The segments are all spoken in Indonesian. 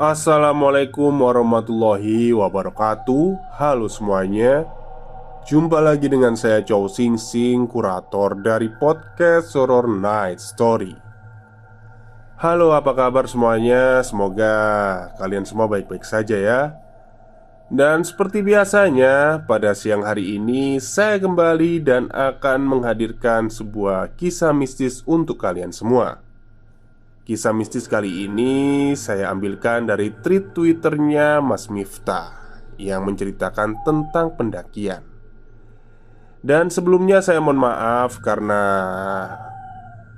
Assalamualaikum warahmatullahi wabarakatuh. Halo semuanya. Jumpa lagi dengan saya Chow Sing Sing, kurator dari podcast Horror Night Story. Halo, apa kabar semuanya? Semoga kalian semua baik-baik saja ya. Dan seperti biasanya, pada siang hari ini saya kembali dan akan menghadirkan sebuah kisah mistis untuk kalian semua. Kisah mistis kali ini saya ambilkan dari tweet Twitternya Mas Miftah yang menceritakan tentang pendakian. Dan sebelumnya saya mohon maaf karena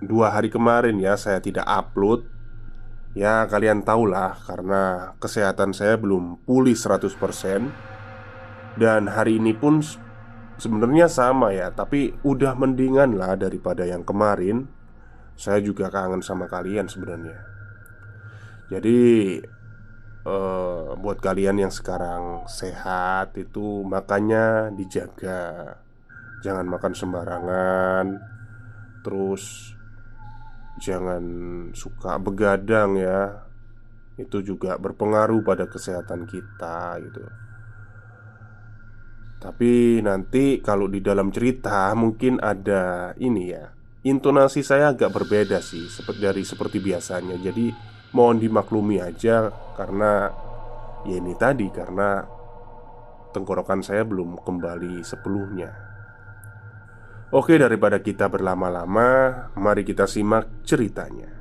2 hari kemarin ya saya tidak upload. Ya kalian tahulah karena kesehatan saya belum pulih 100%. Dan hari ini pun sebenarnya sama ya, tapi udah mendingan lah daripada yang kemarin. Saya juga kangen sama kalian sebenarnya. Jadi buat kalian yang sekarang sehat itu makanya dijaga. Jangan makan sembarangan. Terus jangan suka begadang ya. Itu juga berpengaruh pada kesehatan kita gitu. Tapi nanti kalau di dalam cerita mungkin ada ini ya, intonasi saya agak berbeda sih seperti biasanya. Jadi mohon dimaklumi aja karena ya ini tadi karena tenggorokan saya belum kembali sepenuhnya. Oke, daripada kita berlama-lama, mari kita simak ceritanya.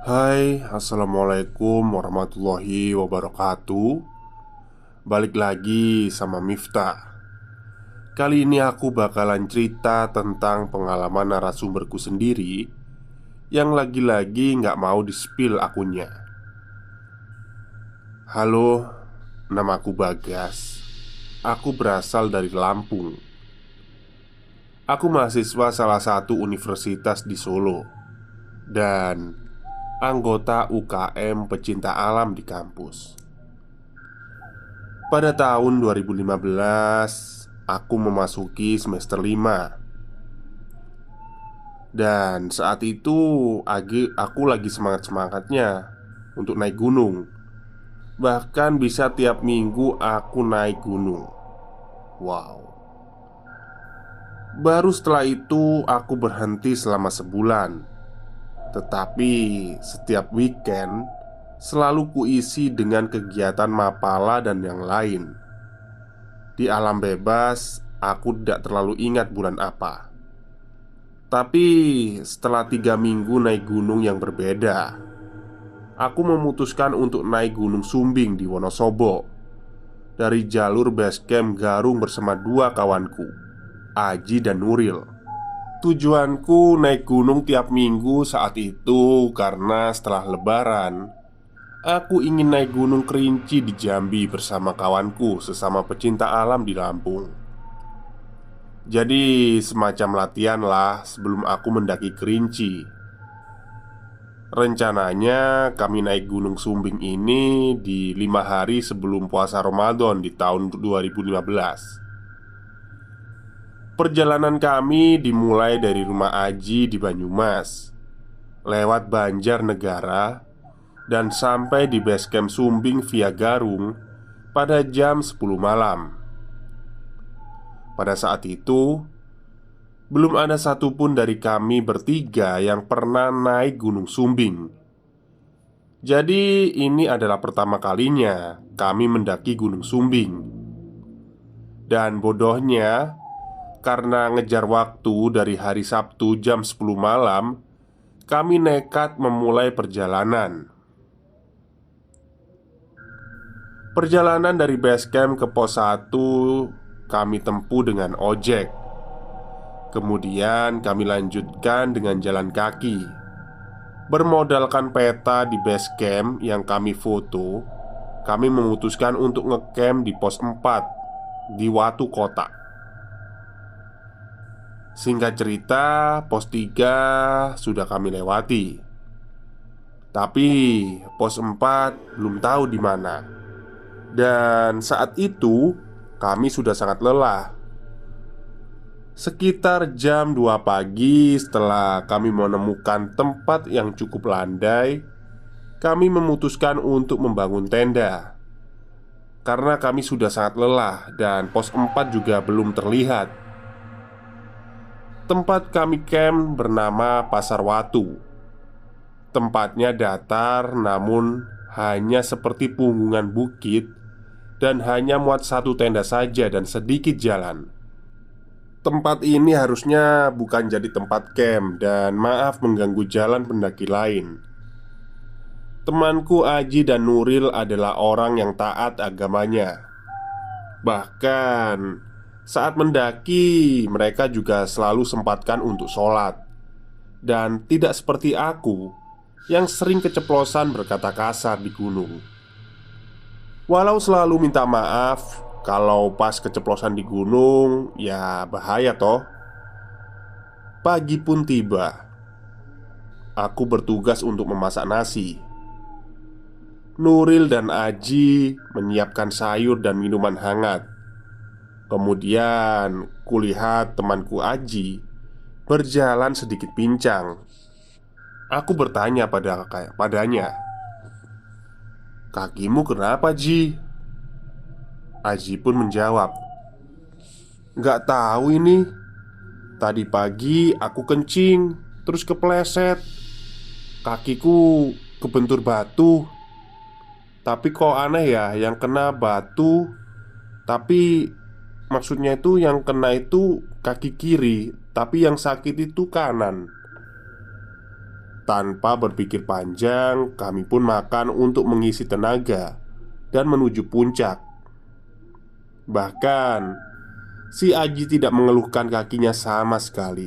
Hai, assalamualaikum warahmatullahi wabarakatuh. Balik lagi sama Miftah. Kali ini aku bakalan cerita tentang pengalaman narasumberku sendiri yang lagi-lagi nggak mau di-spill akunnya. Halo, namaku Bagas. Aku berasal dari Lampung. Aku mahasiswa salah satu universitas di Solo dan anggota UKM pecinta alam di kampus. Pada tahun 2015, aku memasuki semester 5. Dan saat itu aku lagi semangat-semangatnya untuk naik gunung. Bahkan bisa tiap minggu aku naik gunung. Wow. Baru setelah itu aku berhenti selama sebulan. Tetapi setiap weekend selalu kuisi dengan kegiatan mapala dan yang lain. Di alam bebas, aku tidak terlalu ingat bulan apa. Tapi setelah 3 minggu naik gunung yang berbeda, aku memutuskan untuk naik Gunung Sumbing di Wonosobo dari jalur base camp Garung bersama dua kawanku, Aji dan Nuril. Tujuanku naik gunung tiap minggu saat itu karena setelah lebaran aku ingin naik Gunung Kerinci di Jambi bersama kawanku sesama pecinta alam di Lampung. Jadi semacam latihan lah sebelum aku mendaki Kerinci. Rencananya kami naik Gunung Sumbing ini di 5 hari sebelum puasa Ramadan di tahun 2015. Perjalanan kami dimulai dari rumah Aji di Banyumas, lewat Banjarnegara, dan sampai di base camp Sumbing via Garung pada jam 10 malam. Pada saat itu, belum ada satupun dari kami bertiga yang pernah naik Gunung Sumbing. Jadi ini adalah pertama kalinya kami mendaki Gunung Sumbing. Dan bodohnya, karena ngejar waktu dari hari Sabtu jam 10 malam, kami nekat memulai perjalanan. Perjalanan dari base camp ke pos 1 kami tempuh dengan ojek. Kemudian kami lanjutkan dengan jalan kaki. Bermodalkan peta di base camp yang kami foto, kami memutuskan untuk ngecamp di pos 4 di Watu Kota. Singkat cerita, pos 3 sudah kami lewati. Tapi pos 4 belum tahu di mana. Dan saat itu kami sudah sangat lelah. Sekitar jam 2 pagi, setelah kami menemukan tempat yang cukup landai, kami memutuskan untuk membangun tenda. Karena kami sudah sangat lelah dan pos 4 juga belum terlihat. Tempat kami camp bernama Pasar Watu. Tempatnya datar namun hanya seperti punggungan bukit, dan hanya muat satu tenda saja dan sedikit jalan. Tempat ini harusnya bukan jadi tempat camp, dan maaf mengganggu jalan pendaki lain. Temanku Aji dan Nuril adalah orang yang taat agamanya. Bahkan saat mendaki, mereka juga selalu sempatkan untuk sholat. Dan tidak seperti aku yang sering keceplosan berkata kasar di gunung. Walau selalu minta maaf kalau pas keceplosan di gunung, ya bahaya toh. Pagi pun tiba. Aku bertugas untuk memasak nasi. Nuril dan Aji menyiapkan sayur dan minuman hangat. Kemudian kulihat temanku Aji berjalan sedikit pincang. Aku bertanya padanya, "Kakimu kenapa, Ji?" Aji pun menjawab, "Gak tahu ini. Tadi pagi aku kencing, terus kepleset. Kakiku kebentur batu. Tapi kok aneh ya, yang kena batu. Tapi maksudnya itu yang kena itu kaki kiri, tapi yang sakit itu kanan." Tanpa berpikir panjang, kami pun makan untuk mengisi tenaga dan menuju puncak. Bahkan si Aji tidak mengeluhkan kakinya sama sekali.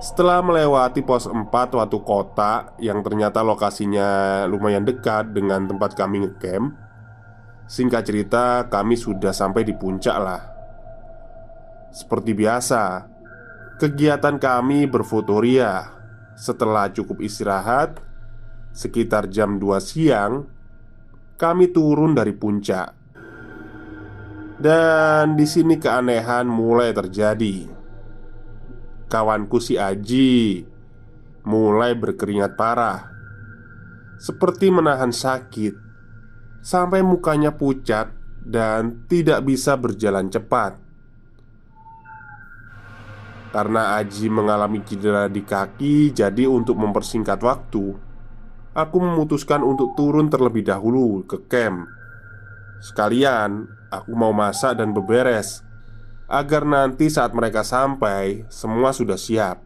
Setelah melewati pos 4 Watu Kota, yang ternyata lokasinya lumayan dekat dengan tempat kami ngecamp, singkat cerita kami sudah sampai di puncak lah. Seperti biasa, kegiatan kami berfotoria. Setelah cukup istirahat, sekitar jam 2 siang, kami turun dari puncak. Dan di sini keanehan mulai terjadi. Kawanku si Aji mulai berkeringat parah, seperti menahan sakit, sampai mukanya pucat dan tidak bisa berjalan cepat. Karena Aji mengalami cedera di kaki, jadi untuk mempersingkat waktu, aku memutuskan untuk turun terlebih dahulu ke camp. Sekalian, aku mau masak dan beberes, agar nanti saat mereka sampai, semua sudah siap.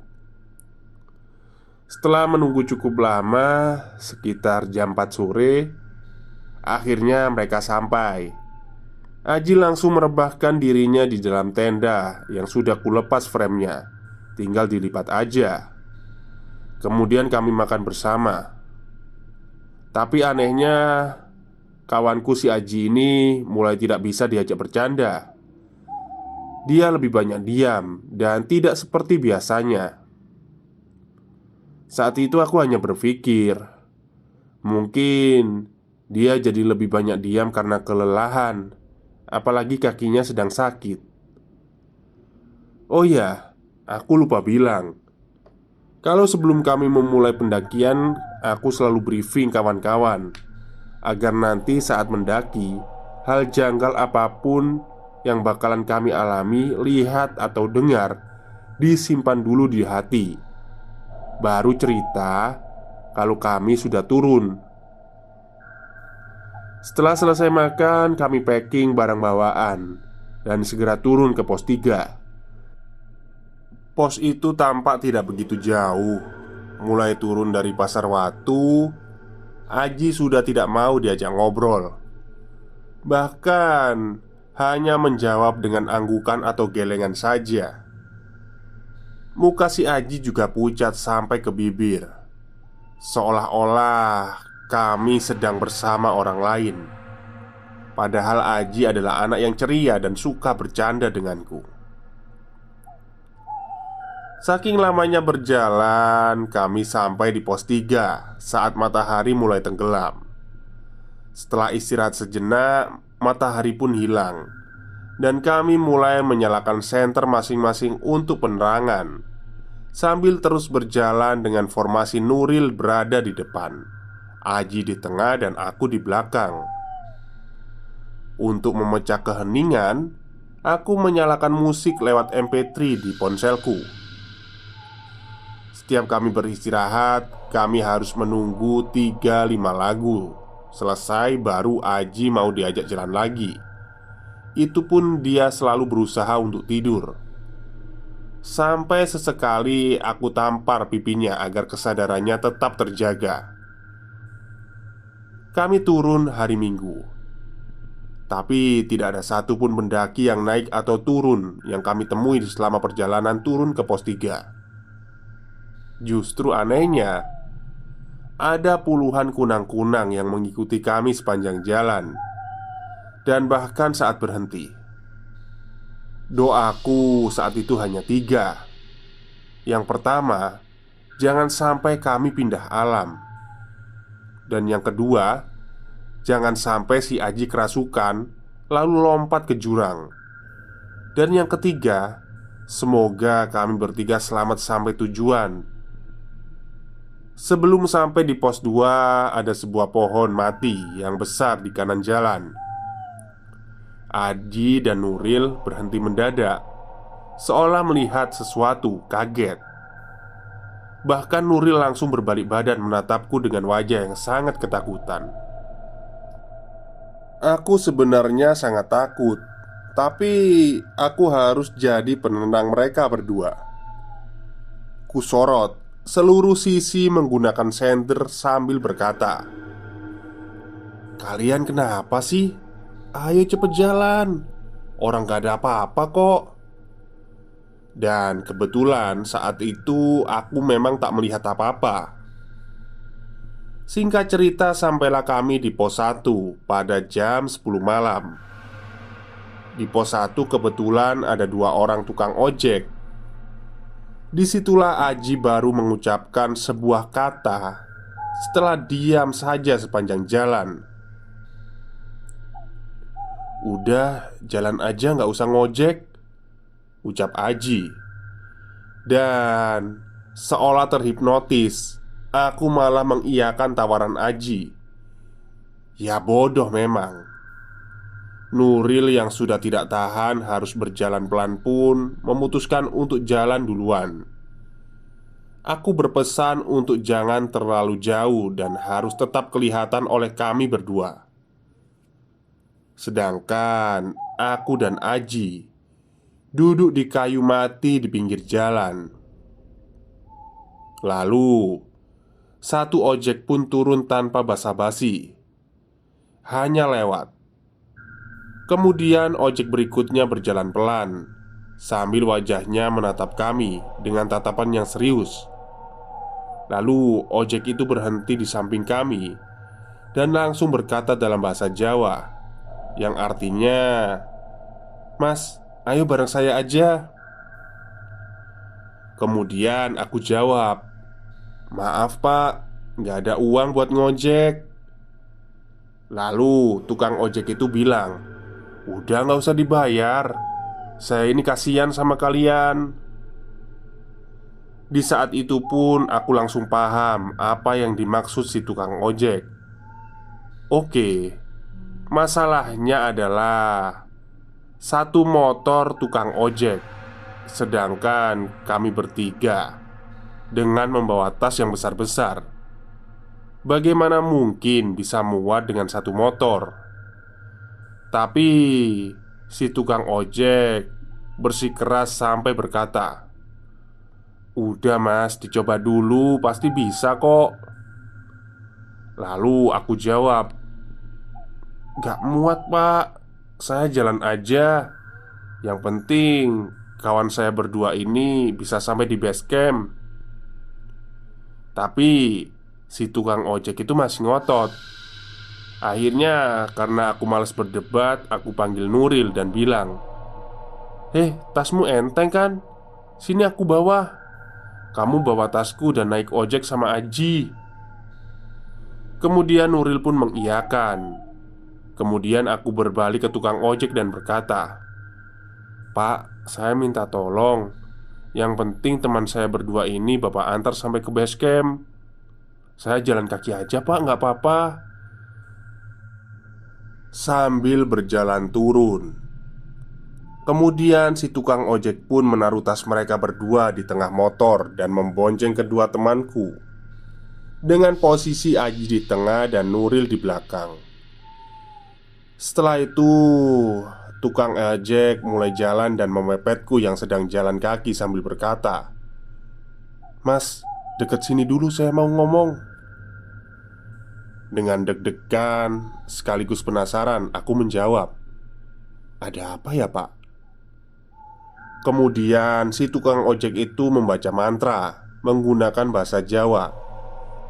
Setelah menunggu cukup lama, sekitar jam 4 sore, akhirnya mereka sampai. Aji langsung merebahkan dirinya di dalam tenda yang sudah kulepas frame-nya. Tinggal dilipat aja. Kemudian kami makan bersama. Tapi anehnya, kawanku si Aji ini mulai tidak bisa diajak bercanda. Dia lebih banyak diam dan tidak seperti biasanya. Saat itu aku hanya berpikir, mungkin dia jadi lebih banyak diam karena kelelahan. Apalagi kakinya sedang sakit. Oh ya, aku lupa bilang, kalau sebelum kami memulai pendakian, aku selalu briefing kawan-kawan agar nanti saat mendaki, hal janggal apapun yang bakalan kami alami, lihat atau dengar, disimpan dulu di hati. Baru cerita kalau kami sudah turun. Setelah selesai makan, kami packing barang bawaan dan segera turun ke pos 3. Pos itu tampak tidak begitu jauh. Mulai turun dari Pasar Watu, Aji sudah tidak mau diajak ngobrol. Bahkan hanya menjawab dengan anggukan atau gelengan saja. Muka si Aji juga pucat sampai ke bibir, seolah-olah kami sedang bersama orang lain. Padahal Aji adalah anak yang ceria dan suka bercanda denganku. Saking lamanya berjalan, kami sampai di pos 3 saat matahari mulai tenggelam. Setelah istirahat sejenak, matahari pun hilang dan kami mulai menyalakan senter masing-masing untuk penerangan, sambil terus berjalan dengan formasi Nuril berada di depan, Aji di tengah, dan aku di belakang. Untuk memecah keheningan, aku menyalakan musik lewat MP3 di ponselku. Setiap kami beristirahat, kami harus menunggu 3-5 lagu selesai baru Aji mau diajak jalan lagi. Itu pun dia selalu berusaha untuk tidur. Sampai sesekali aku tampar pipinya agar kesadarannya tetap terjaga. Kami turun hari Minggu, tapi tidak ada satupun pendaki yang naik atau turun yang kami temui selama perjalanan turun ke pos 3. Justru anehnya, ada puluhan kunang-kunang yang mengikuti kami sepanjang jalan, dan bahkan saat berhenti. Doaku saat itu hanya 3. Yang pertama, jangan sampai kami pindah alam. Dan yang kedua, jangan sampai si Aji kerasukan lalu lompat ke jurang. Dan yang ketiga, semoga kami bertiga selamat sampai tujuan. Sebelum sampai di pos 2, ada sebuah pohon mati yang besar di kanan jalan. Aji dan Nuril berhenti mendadak, seolah melihat sesuatu, kaget. Bahkan Nuril langsung berbalik badan menatapku dengan wajah yang sangat ketakutan. Aku sebenarnya sangat takut, tapi aku harus jadi penenang mereka berdua. Kusorot seluruh sisi menggunakan senter sambil berkata, "Kalian kenapa sih? Ayo cepet jalan. Orang gak ada apa-apa kok." Dan kebetulan saat itu aku memang tak melihat apa-apa. Singkat cerita, sampailah kami di pos 1 pada jam 10 malam. Di pos 1 kebetulan ada 2 orang tukang ojek. Disitulah Aji baru mengucapkan sebuah kata setelah diam saja sepanjang jalan. "Udah, jalan aja nggak usah ngojek," ucap Aji. Dan seolah terhipnotis, aku malah mengiyakan tawaran Aji. Ya bodoh memang. Nuril yang sudah tidak tahan harus berjalan pelan pun memutuskan untuk jalan duluan. Aku berpesan untuk jangan terlalu jauh dan harus tetap kelihatan oleh kami berdua. Sedangkan aku dan Aji duduk di kayu mati di pinggir jalan. Lalu satu ojek pun turun tanpa basa-basi, hanya lewat. Kemudian ojek berikutnya berjalan pelan, sambil wajahnya menatap kami dengan tatapan yang serius. Lalu ojek itu berhenti di samping kami dan langsung berkata dalam bahasa Jawa, yang artinya, "Mas, ayo bareng saya aja." Kemudian aku jawab, "Maaf pak, nggak ada uang buat ngojek." Lalu tukang ojek itu bilang, "Udah nggak usah dibayar. Saya ini kasihan sama kalian." Di saat itu pun aku langsung paham apa yang dimaksud si tukang ojek. Oke, masalahnya adalah satu motor tukang ojek, sedangkan kami bertiga dengan membawa tas yang besar-besar. Bagaimana mungkin bisa muat dengan satu motor? Tapi si tukang ojek bersikeras sampai berkata, "Udah mas, dicoba dulu, pasti bisa kok." Lalu aku jawab, "Gak muat pak, saya jalan aja. Yang penting kawan saya berdua ini bisa sampai di base camp." Tapi si tukang ojek itu masih ngotot. Akhirnya karena aku malas berdebat, aku panggil Nuril dan bilang, tasmu enteng kan? Sini aku bawa. Kamu bawa tasku dan naik ojek sama Aji." Kemudian Nuril pun mengiyakan. Kemudian aku berbalik ke tukang ojek dan berkata, "Pak, saya minta tolong. Yang penting teman saya berdua ini Bapak antar sampai ke base camp. Saya jalan kaki aja Pak, nggak apa-apa." Sambil berjalan turun, kemudian si tukang ojek pun menaruh tas mereka berdua di tengah motor dan membonceng kedua temanku, dengan posisi Aji di tengah dan Nuril di belakang. Setelah itu, tukang ojek mulai jalan dan memepetku yang sedang jalan kaki sambil berkata, "Mas, deket sini dulu saya mau ngomong." Dengan deg-degan sekaligus penasaran, aku menjawab, "Ada apa ya Pak?" Kemudian si tukang ojek itu membaca mantra menggunakan bahasa Jawa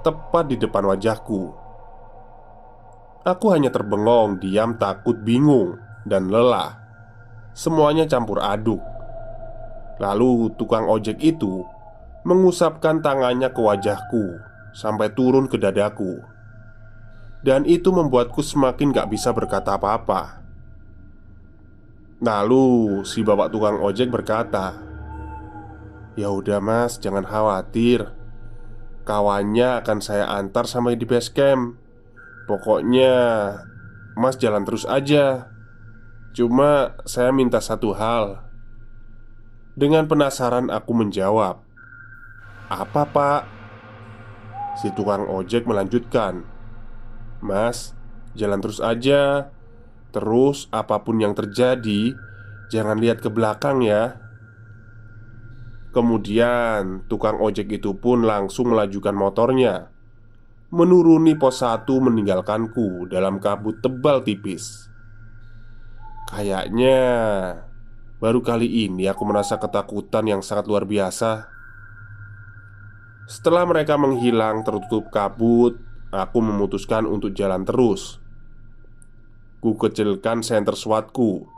tepat di depan wajahku. Aku hanya terbengong, diam, takut, bingung, dan lelah. Semuanya campur aduk. Lalu tukang ojek itu mengusapkan tangannya ke wajahku sampai turun ke dadaku. Dan itu membuatku semakin gak bisa berkata apa-apa. Lalu si bapak tukang ojek berkata, "Ya udah mas, jangan khawatir. Kawannya akan saya antar sampai di base camp. Pokoknya mas jalan terus aja. Cuma saya minta satu hal." Dengan penasaran aku menjawab, "Apa pak?" Si tukang ojek melanjutkan, "Mas, jalan terus aja. Terus apapun yang terjadi, jangan lihat ke belakang ya." Kemudian tukang ojek itu pun langsung melajukan motornya, menuruni pos 1 meninggalkanku dalam kabut tebal tipis. Kayaknya baru kali ini aku merasa ketakutan yang sangat luar biasa. Setelah mereka menghilang tertutup kabut, aku memutuskan untuk jalan terus. Ku kecilkan senter SWAT-ku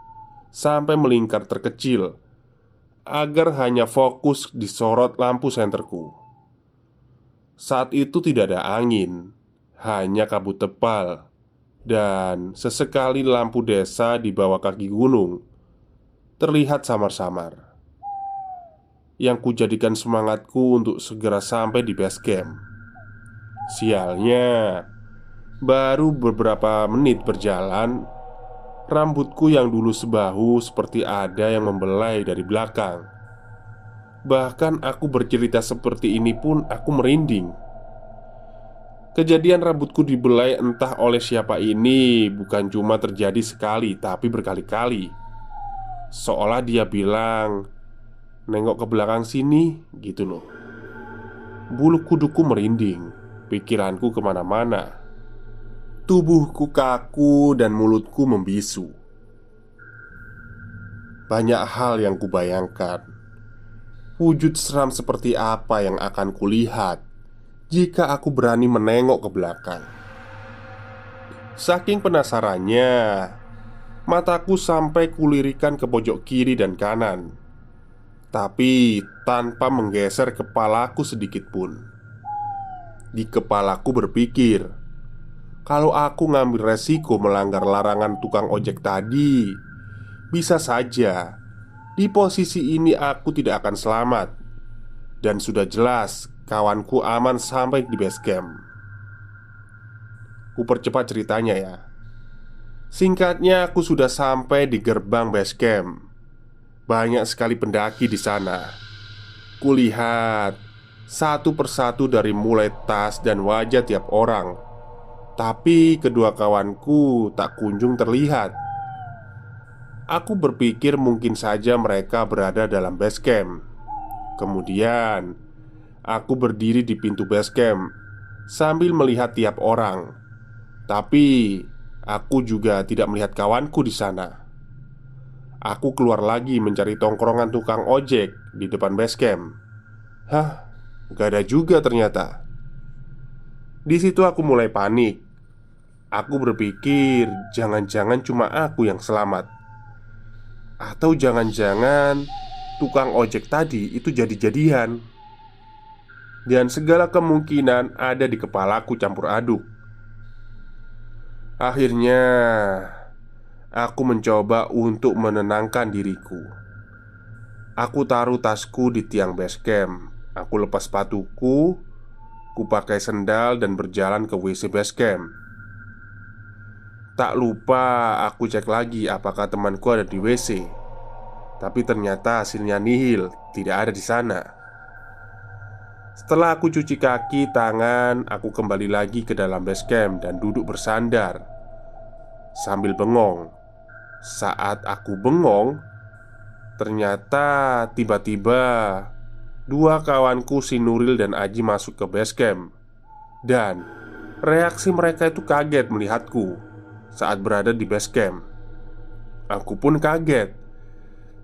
sampai melingkar terkecil agar hanya fokus disorot lampu senterku. Saat itu tidak ada angin, hanya kabut tebal dan sesekali lampu desa di bawah kaki gunung terlihat samar-samar, yang kujadikan semangatku untuk segera sampai di base camp. Sialnya, baru beberapa menit berjalan, rambutku yang dulu sebahu seperti ada yang membelai dari belakang. Bahkan aku bercerita seperti ini pun aku merinding. Kejadian rambutku dibelai entah oleh siapa ini bukan cuma terjadi sekali tapi berkali-kali. Seolah dia bilang, "Nengok ke belakang sini," gitu loh. Bulu kuduku merinding, pikiranku kemana-mana. Tubuhku kaku dan mulutku membisu. Banyak hal yang kubayangkan. Wujud seram seperti apa yang akan kulihat jika aku berani menengok ke belakang. Saking penasarannya, mataku sampai kulirikan ke pojok kiri dan kanan, tapi tanpa menggeser kepalaku sedikit pun. Di kepalaku berpikir, kalau aku ngambil resiko melanggar larangan tukang ojek tadi, bisa saja di posisi ini aku tidak akan selamat. Dan sudah jelas kawanku aman sampai di base camp. Ku percepat ceritanya ya. Singkatnya, aku sudah sampai di gerbang base camp. Banyak sekali pendaki di sana. Kulihat satu persatu dari mulai tas dan wajah tiap orang. Tapi kedua kawanku tak kunjung terlihat. Aku berpikir mungkin saja mereka berada dalam base camp. Kemudian aku berdiri di pintu base camp sambil melihat tiap orang. Tapi aku juga tidak melihat kawanku di sana. Aku keluar lagi mencari tongkrongan tukang ojek di depan base camp. Hah, gak ada juga ternyata. Di situ aku mulai panik. Aku berpikir jangan-jangan cuma aku yang selamat. Atau jangan-jangan tukang ojek tadi itu jadi-jadian. Dan segala kemungkinan ada di kepalaku campur aduk. Akhirnya aku mencoba untuk menenangkan diriku. Aku taruh tasku di tiang base camp. Aku lepas sepatuku, ku pakai sendal dan berjalan ke WC base camp. Tak lupa aku cek lagi apakah temanku ada di WC. Tapi ternyata hasilnya nihil, tidak ada di sana. Setelah aku cuci kaki, tangan, aku kembali lagi ke dalam base camp dan duduk bersandar sambil bengong. Saat aku bengong, ternyata tiba-tiba dua kawanku si Nuril dan Aji masuk ke base camp. Dan reaksi mereka itu kaget melihatku saat berada di base camp. Aku pun kaget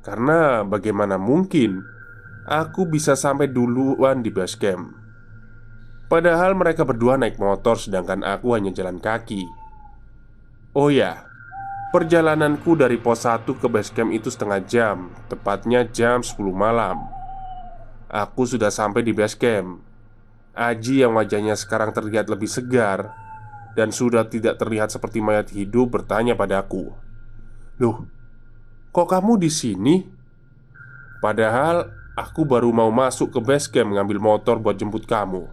karena bagaimana mungkin aku bisa sampai duluan di base camp. Padahal mereka berdua naik motor sedangkan aku hanya jalan kaki. Oh ya, perjalananku dari pos 1 ke base camp itu setengah jam, tepatnya jam 10 malam. Aku sudah sampai di base camp. Aji yang wajahnya sekarang terlihat lebih segar dan sudah tidak terlihat seperti mayat hidup bertanya padaku, "Loh, kok kamu di sini?" Padahal aku baru mau masuk ke base camp ngambil motor buat jemput kamu.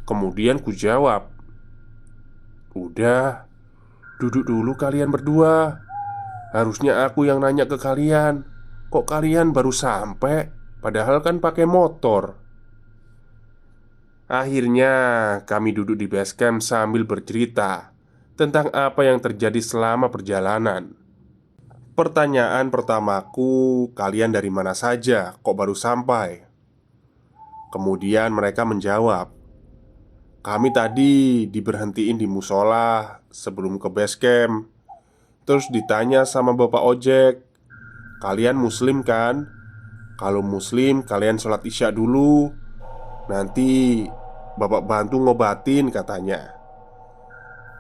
Kemudian ku jawab, "Udah, duduk dulu kalian berdua. Harusnya aku yang nanya ke kalian. Kok kalian baru sampai? Padahal kan pakai motor." Akhirnya kami duduk di base camp sambil bercerita tentang apa yang terjadi selama perjalanan. Pertanyaan pertamaku, "Kalian dari mana saja? Kok baru sampai?" Kemudian mereka menjawab, "Kami tadi diberhentiin di musola sebelum ke base camp. Terus ditanya sama bapak ojek, 'Kalian muslim kan? Kalau muslim kalian sholat isya dulu. Nanti bapak bantu ngobatin,' katanya.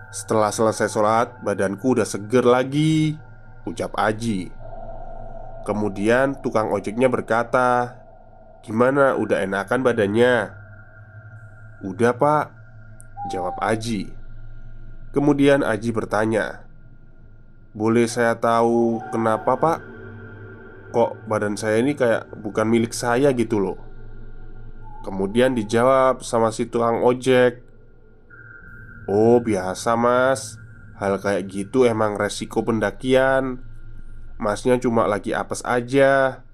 Setelah selesai sholat, badanku udah seger lagi," ucap Aji. Kemudian tukang ojeknya berkata, "Gimana, udah enakan badannya?" "Udah pak," jawab Aji. Kemudian Aji bertanya, "Boleh saya tahu kenapa pak? Kok badan saya ini kayak bukan milik saya gitu loh?" Kemudian dijawab sama si tukang ojek, "Oh biasa mas, hal kayak gitu emang resiko pendakian. Masnya cuma lagi apes aja.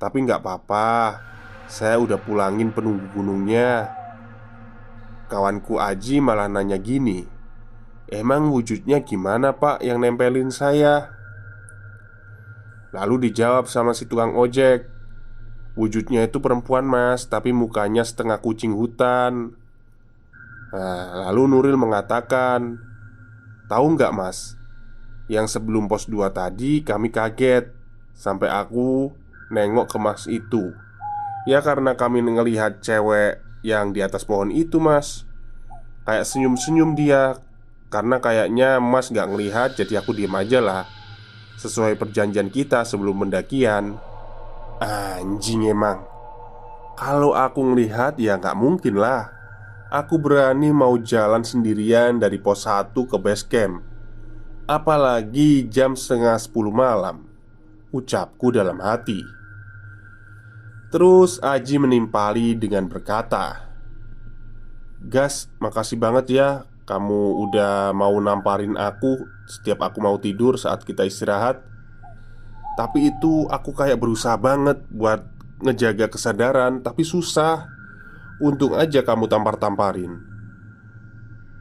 Tapi nggak apa-apa, saya udah pulangin penunggu gunungnya." Kawanku Aji malah nanya gini, "Emang wujudnya gimana pak yang nempelin saya?" Lalu dijawab sama si tukang ojek, "Wujudnya itu perempuan mas, tapi mukanya setengah kucing hutan." Nah, lalu Nuril mengatakan, "Tahu nggak mas, yang sebelum pos 2 tadi kami kaget sampai aku nengok ke mas itu. Ya karena kami ngelihat cewek yang di atas pohon itu mas. Kayak senyum-senyum dia. Karena kayaknya mas nggak ngelihat, jadi aku diem aja lah, sesuai perjanjian kita sebelum pendakian." Anjing emang. Kalau aku ngelihat ya nggak mungkin lah. Aku berani mau jalan sendirian dari pos 1 ke base camp, apalagi jam setengah 10 malam, ucapku dalam hati. Terus Aji menimpali dengan berkata, "Gas, makasih banget ya. Kamu udah mau namparin aku setiap aku mau tidur saat kita istirahat. Tapi itu aku kayak berusaha banget buat ngejaga kesadaran, tapi susah. Untung aja kamu tampar-tamparin."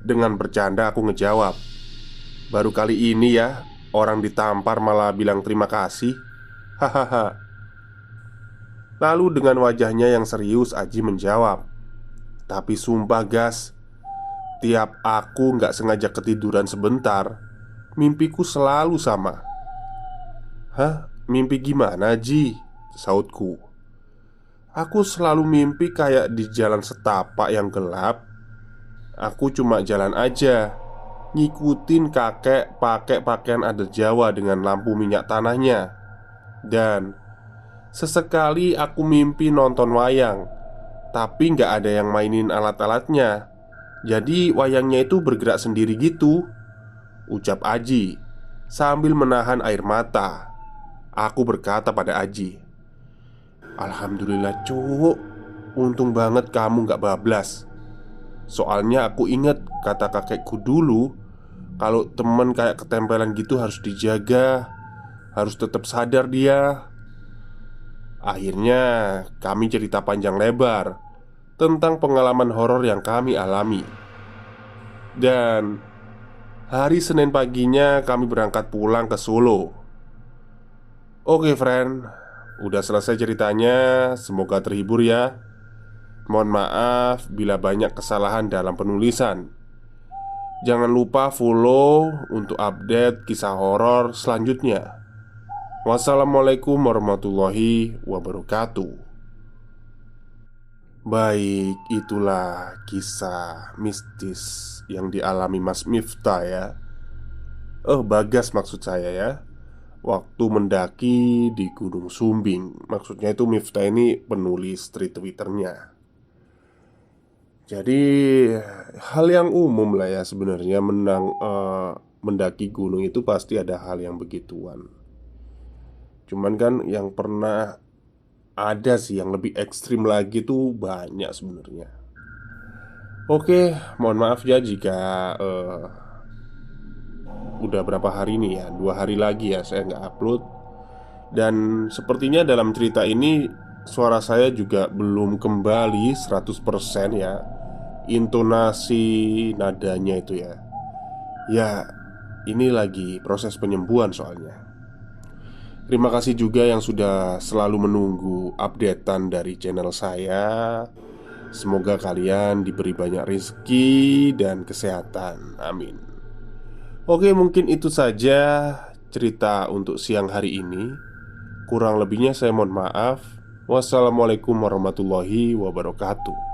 Dengan bercanda aku ngejawab, "Baru kali ini ya orang ditampar malah bilang terima kasih. Hahaha." Lalu dengan wajahnya yang serius Aji menjawab, "Tapi sumpah gas, tiap aku nggak sengaja ketiduran sebentar, mimpiku selalu sama." "Hah? Mimpi gimana Ji?" sautku. "Aku selalu mimpi kayak di jalan setapak yang gelap. Aku cuma jalan aja, ngikutin kakek pakai pakaian adat Jawa dengan lampu minyak tanahnya. Dan sesekali aku mimpi nonton wayang, tapi nggak ada yang mainin alat-alatnya. Jadi wayangnya itu bergerak sendiri gitu," ucap Aji sambil menahan air mata. Aku berkata pada Aji, Alhamdulillah cuk, untung banget kamu gak bablas. Soalnya aku inget kata kakekku dulu, kalau temen kayak ketempelan gitu harus dijaga, harus tetap sadar dia. Akhirnya kami cerita panjang lebar tentang pengalaman horor yang kami alami. Dan hari Senin paginya kami berangkat pulang ke Solo. Oke friend, udah selesai ceritanya. Semoga terhibur ya. Mohon maaf bila banyak kesalahan dalam penulisan. Jangan lupa follow untuk update kisah horor selanjutnya. Wassalamualaikum warahmatullahi wabarakatuh. Baik, itulah kisah mistis yang dialami Mas Miftah ya. Oh, Bagas maksud saya ya. Waktu mendaki di Gunung Sumbing. Maksudnya itu Miftah ini penulis tweet Twitternya. Jadi hal yang umum lah ya sebenarnya mendaki gunung itu pasti ada hal yang begituan. Cuman kan yang pernah ada sih yang lebih ekstrim lagi tuh banyak sebenarnya. Oke, mohon maaf ya jika udah berapa hari nih ya, 2 hari lagi ya saya nggak upload. Dan sepertinya dalam cerita ini suara saya juga belum kembali 100% ya. Intonasi nadanya itu ya. Ya, ini lagi proses penyembuhan soalnya. Terima kasih juga yang sudah selalu menunggu updatean dari channel saya. Semoga kalian diberi banyak rezeki dan kesehatan. Amin. Oke, mungkin itu saja cerita untuk siang hari ini. Kurang lebihnya saya mohon maaf. Wassalamualaikum warahmatullahi wabarakatuh.